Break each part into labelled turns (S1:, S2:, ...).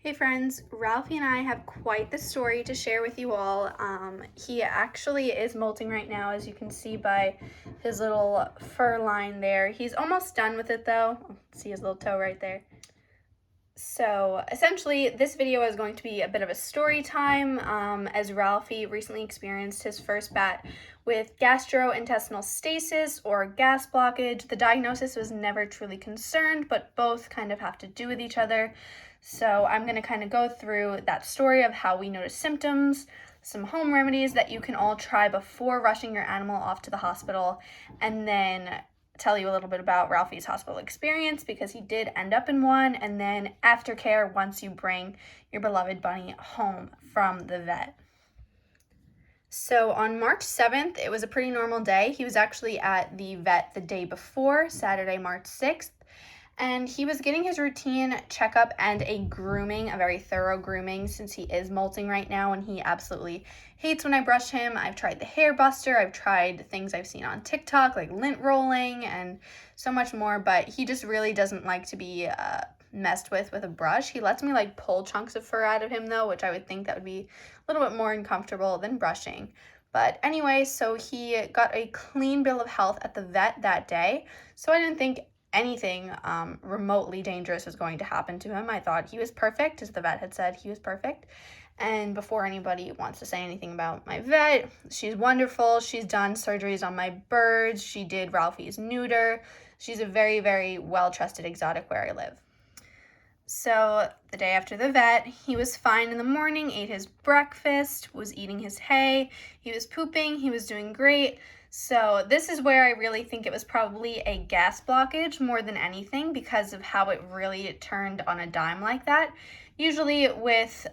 S1: Hey friends, Ralphie and I have quite the story to share with you all. He actually is molting right now, as you can see by his little fur line there. He's almost done with it though. See his little toe right there. So essentially, this video is going to be a bit of a story time, as Ralphie recently experienced his first bout with gastrointestinal stasis or gas blockage. The diagnosis was never truly concerned, but both kind of have to do with each other. So I'm going to kind of go through that story of how we notice symptoms, some home remedies that you can all try before rushing your animal off to the hospital, and then tell you a little bit about Ralphie's hospital experience because he did end up in one, and then aftercare once you bring your beloved bunny home from the vet. So on March 7th, it was a pretty normal day. He was actually at the vet the day before, Saturday, March 6th, and he was getting his routine checkup and a grooming, a very thorough grooming, since he is molting right now and he absolutely hates when I brush him. I've tried the hair buster, I've tried things I've seen on TikTok like lint rolling and so much more, but he just really doesn't like to be messed with a brush. He lets me like pull chunks of fur out of him though, which I would think that would be a little bit more uncomfortable than brushing. But anyway, so he got a clean bill of health at the vet that day, so I didn't think anything remotely dangerous was going to happen to him. I thought he was perfect, as the vet had said he was perfect. And before anybody wants to say anything about my vet, she's wonderful. She's done surgeries on my birds. She did Ralphie's neuter. She's a very, very well-trusted exotic where I live. So the day after the vet, he was fine in the morning, ate his breakfast, was eating his hay, he was pooping, he was doing great. So this is where I really think it was probably a gas blockage more than anything because of how it really turned on a dime like that. Usually with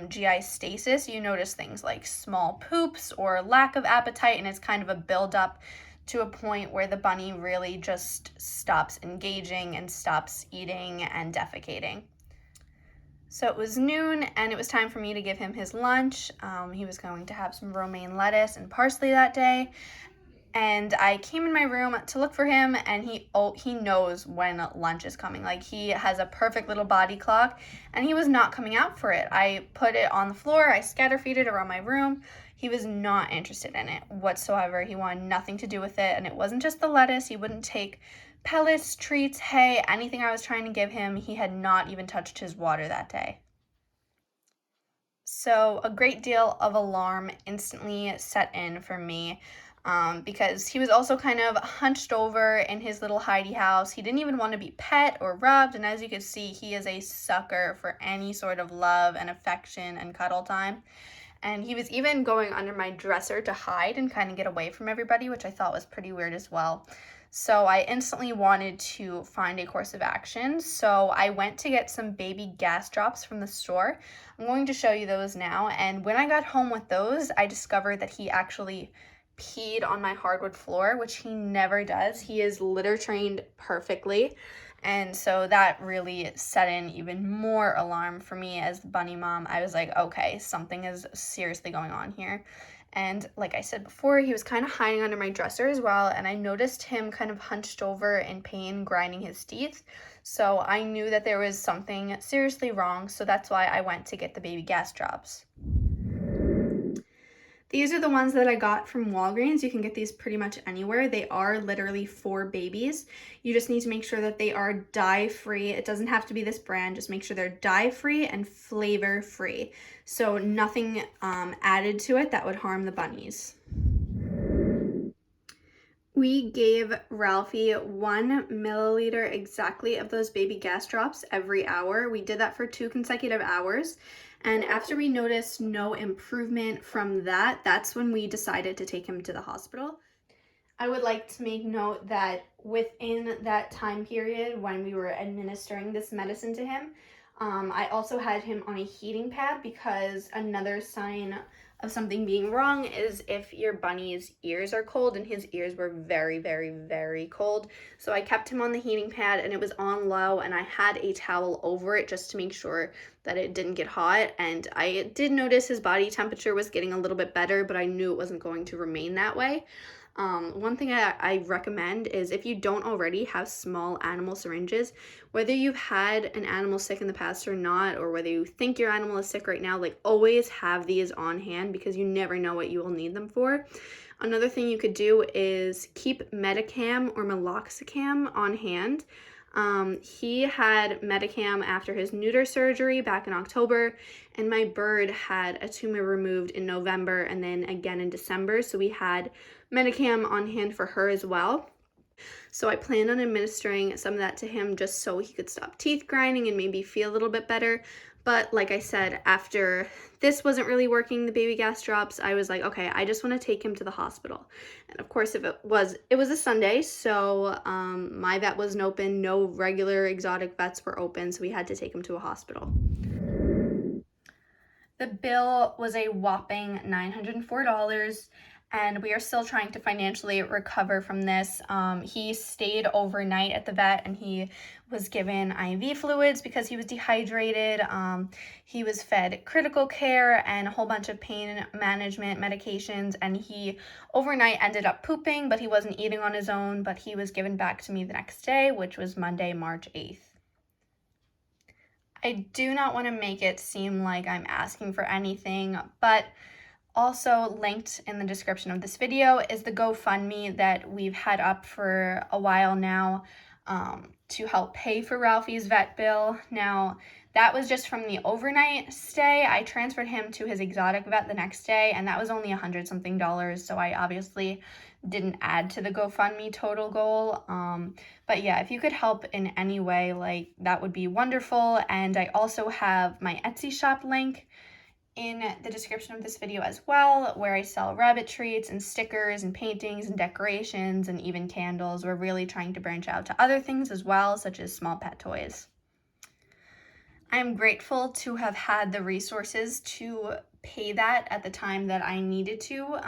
S1: GI stasis, you notice things like small poops or lack of appetite, and it's kind of a buildup to a point where the bunny really just stops engaging and stops eating and defecating. So it was noon and it was time for me to give him his lunch. He was going to have some romaine lettuce and parsley that day. And I came in my room to look for him, and he knows when lunch is coming. Like, he has a perfect little body clock, and he was not coming out for it. I put it on the floor, I scatter feed it around my room. He was not interested in it whatsoever. He wanted nothing to do with it, and it wasn't just the lettuce. He wouldn't take pellets, treats, hay, anything I was trying to give him. He had not even touched his water that day. So a great deal of alarm instantly set in for me. Because he was also kind of hunched over in his little hidey house. He didn't even want to be pet or rubbed, and as you can see, he is a sucker for any sort of love and affection and cuddle time. And he was even going under my dresser to hide and kind of get away from everybody, which I thought was pretty weird as well. So I instantly wanted to find a course of action. So I went to get some baby gas drops from the store. I'm going to show you those now. And when I got home with those, I discovered that he actually peed on my hardwood floor, which he never does. He is litter trained perfectly. And so that really set in even more alarm for me as the bunny mom. I was like, okay, something is seriously going on here. And like I said before, he was kind of hiding under my dresser as well. And I noticed him kind of hunched over in pain, grinding his teeth. So I knew that there was something seriously wrong. So that's why I went to get the baby gas drops. These are the ones that I got from Walgreens. You can get these pretty much anywhere. They are literally for babies. You just need to make sure that they are dye-free. It doesn't have to be this brand. Just make sure they're dye-free and flavor-free. So nothing added to it that would harm the bunnies. We gave Ralphie 1 milliliter exactly of those baby gas drops every hour. We did that for 2 consecutive hours. And after we noticed no improvement from that, that's when we decided to take him to the hospital. I would like to make note that within that time period when we were administering this medicine to him, I also had him on a heating pad because another sign of something being wrong is if your bunny's ears are cold, and his ears were very, very, very cold. So I kept him on the heating pad and it was on low, and I had a towel over it just to make sure that it didn't get hot. And I did notice his body temperature was getting a little bit better, but I knew it wasn't going to remain that way. One thing I recommend is if you don't already have small animal syringes, whether you've had an animal sick in the past or not, or whether you think your animal is sick right now, like always have these on hand because you never know what you will need them for. Another thing you could do is keep Medicam or Meloxicam on hand. He had Medicam after his neuter surgery back in October, and my bird had a tumor removed in November and then again in December, so we had Medicam on hand for her as well. So I planned on administering some of that to him just so he could stop teeth grinding and maybe feel a little bit better. But like I said, after this wasn't really working, the baby gas drops, I was like, okay, I just want to take him to the hospital. And of course, if it was a Sunday, so my vet wasn't open. No regular exotic vets were open, so we had to take him to a hospital. The bill was a whopping $904, and we are still trying to financially recover from this. He stayed overnight at the vet, and he was given IV fluids because he was dehydrated. He was fed critical care and a whole bunch of pain management medications, and he overnight ended up pooping, but he wasn't eating on his own, but he was given back to me the next day, which was Monday, March 8th. I do not want to make it seem like I'm asking for anything, but also linked in the description of this video is the GoFundMe that we've had up for a while now to help pay for Ralphie's vet bill. Now, that was just from the overnight stay. I transferred him to his exotic vet the next day, and that was only $100-something, so I obviously didn't add to the GoFundMe total goal. But yeah, if you could help in any way, like that would be wonderful. And I also have my Etsy shop link in the description of this video as well, where I sell rabbit treats and stickers and paintings and decorations and even candles. We're really trying to branch out to other things as well, such as small pet toys. I'm grateful to have had the resources to pay that at the time that I needed to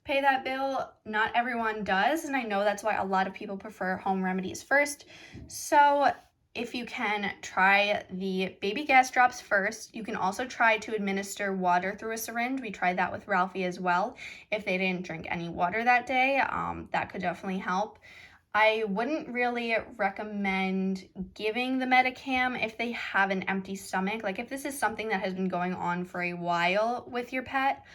S1: pay that bill. Not everyone does, and I know that's why a lot of people prefer home remedies first. So if you can, try the baby gas drops first. You can also try to administer water through a syringe. We tried that with Ralphie as well. If they didn't drink any water that day, that could definitely help. I wouldn't really recommend giving the Medicam if they have an empty stomach. Like if this is something that has been going on for a while with your pet,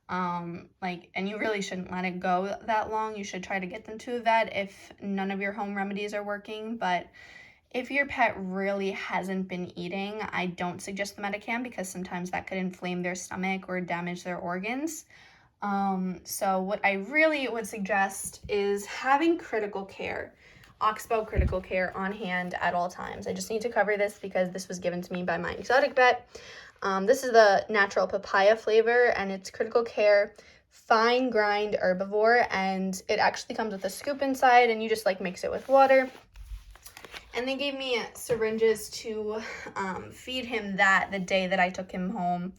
S1: and you really shouldn't let it go that long. You should try to get them to a vet if none of your home remedies are working. But if your pet really hasn't been eating, I don't suggest the Medicam because sometimes that could inflame their stomach or damage their organs. So what I really would suggest is having critical care, Oxbow critical care on hand at all times. I just need to cover this because this was given to me by my exotic vet. This is the natural papaya flavor, and it's critical care fine grind herbivore, and it actually comes with a scoop inside, and you just like mix it with water. And they gave me syringes to feed him that the day that I took him home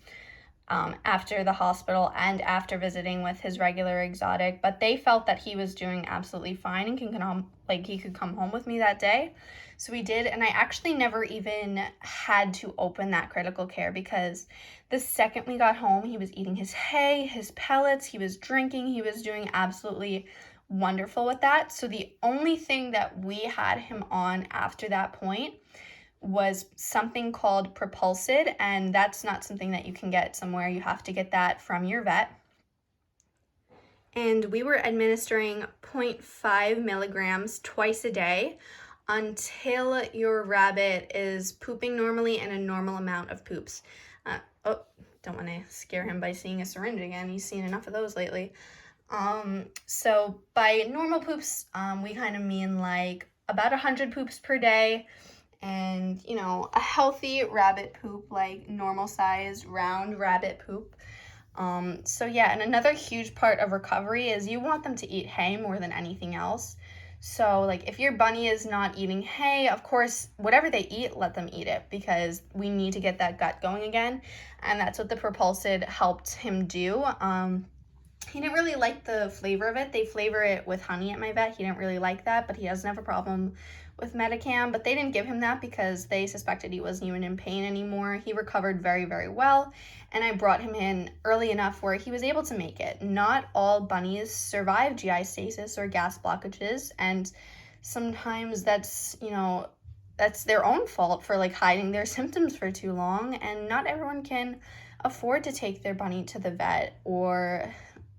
S1: after the hospital and after visiting with his regular exotic. But they felt that he was doing absolutely fine and he could come home with me that day. So we did, and I actually never even had to open that critical care because the second we got home, he was eating his hay, his pellets, he was drinking, he was doing absolutely wonderful with that. So the only thing that we had him on after that point was something called Propulsid, and that's not something that you can get somewhere. You have to get that from your vet. And we were administering 0.5 milligrams twice a day until your rabbit is pooping normally and a normal amount of poops. Don't want to scare him by seeing a syringe again. He's seen enough of those lately. So by normal poops, we kind of mean like about 100 poops per day. And, a healthy rabbit poop, like normal size round rabbit poop. So yeah, and another huge part of recovery is you want them to eat hay more than anything else. So like if your bunny is not eating hay, of course, whatever they eat, let them eat it because we need to get that gut going again. And that's what the Propulsid helped him do. He didn't really like the flavor of it. They flavor it with honey at my vet. He didn't really like that, but he doesn't have a problem with Medicam. But they didn't give him that because they suspected he wasn't even in pain anymore. He recovered very, very well, and I brought him in early enough where he was able to make it. Not all bunnies survive GI stasis or gas blockages, and sometimes that's, that's their own fault for like hiding their symptoms for too long, and not everyone can afford to take their bunny to the vet or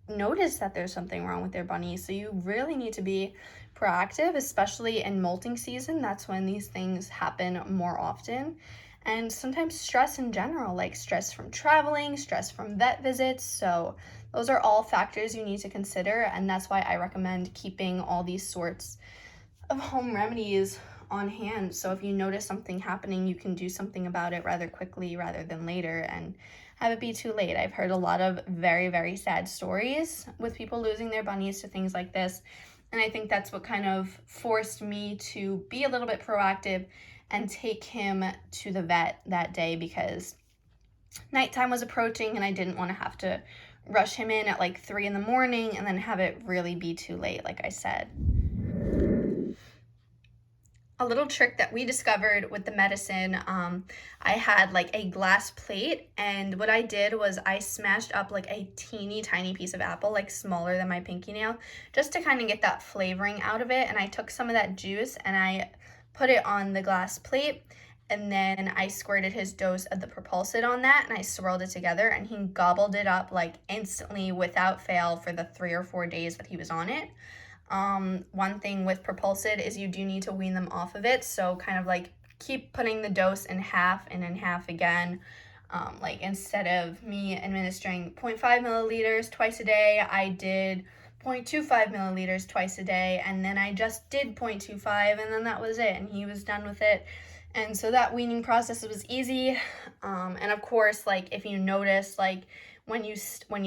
S1: notice that there's something wrong with their bunny. So you really need to be proactive, especially in molting season. That's when these things happen more often. And sometimes stress in general, like stress from traveling, stress from vet visits. So those are all factors you need to consider, and that's why I recommend keeping all these sorts of home remedies on hand. So if you notice something happening, you can do something about it rather quickly rather than later and have it be too late. I've heard a lot of very, very sad stories with people losing their bunnies to things like this. And I think that's what kind of forced me to be a little bit proactive and take him to the vet that day, because nighttime was approaching and I didn't want to have to rush him in at like 3 in the morning and then have it really be too late, like I said. A little trick that we discovered with the medicine, I had like a glass plate, and what I did was I smashed up like a teeny tiny piece of apple, like smaller than my pinky nail, just to kind of get that flavoring out of it. And I took some of that juice and I put it on the glass plate, and then I squirted his dose of the Propulsid on that, and I swirled it together, and he gobbled it up like instantly without fail for the 3 or 4 days that he was on it. One thing with Propulsid is you do need to wean them off of it, so kind of like keep putting the dose in half and in half again. Like instead of me administering 0.5 milliliters twice a day, I did 0.25 milliliters twice a day, and then I just did 0.25, and then that was it, and he was done with it. And so that weaning process was easy. And of course, like if you notice, like when you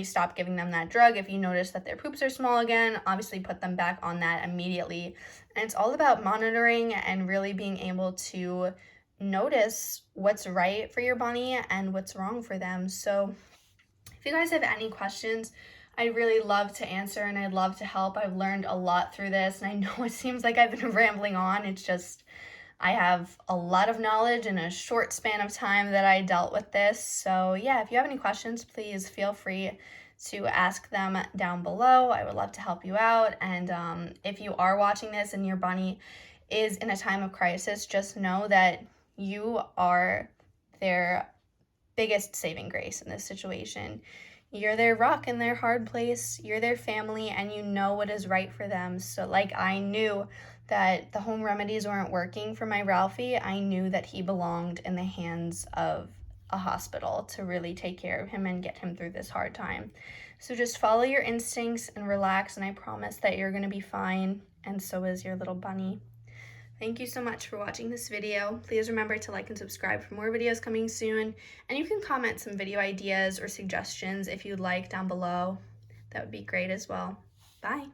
S1: stop giving them that drug, if you notice that their poops are small again, obviously put them back on that immediately. And it's all about monitoring and really being able to notice what's right for your bunny and what's wrong for them. So if you guys have any questions, I'd really love to answer and I'd love to help. I've learned a lot through this, and I know it seems like I've been rambling on. It's just I have a lot of knowledge in a short span of time that I dealt with this. So yeah, if you have any questions, please feel free to ask them down below. I would love to help you out. And if you are watching this and your bunny is in a time of crisis, just know that you are their biggest saving grace in this situation. You're their rock in their hard place. You're their family, and you know what is right for them. So like I knew that the home remedies weren't working for my Ralphie, I knew that he belonged in the hands of a hospital to really take care of him and get him through this hard time. So just follow your instincts and relax, and I promise that you're gonna be fine, and so is your little bunny. Thank you so much for watching this video. Please remember to like and subscribe for more videos coming soon, and you can comment some video ideas or suggestions if you'd like down below. That would be great as well. Bye.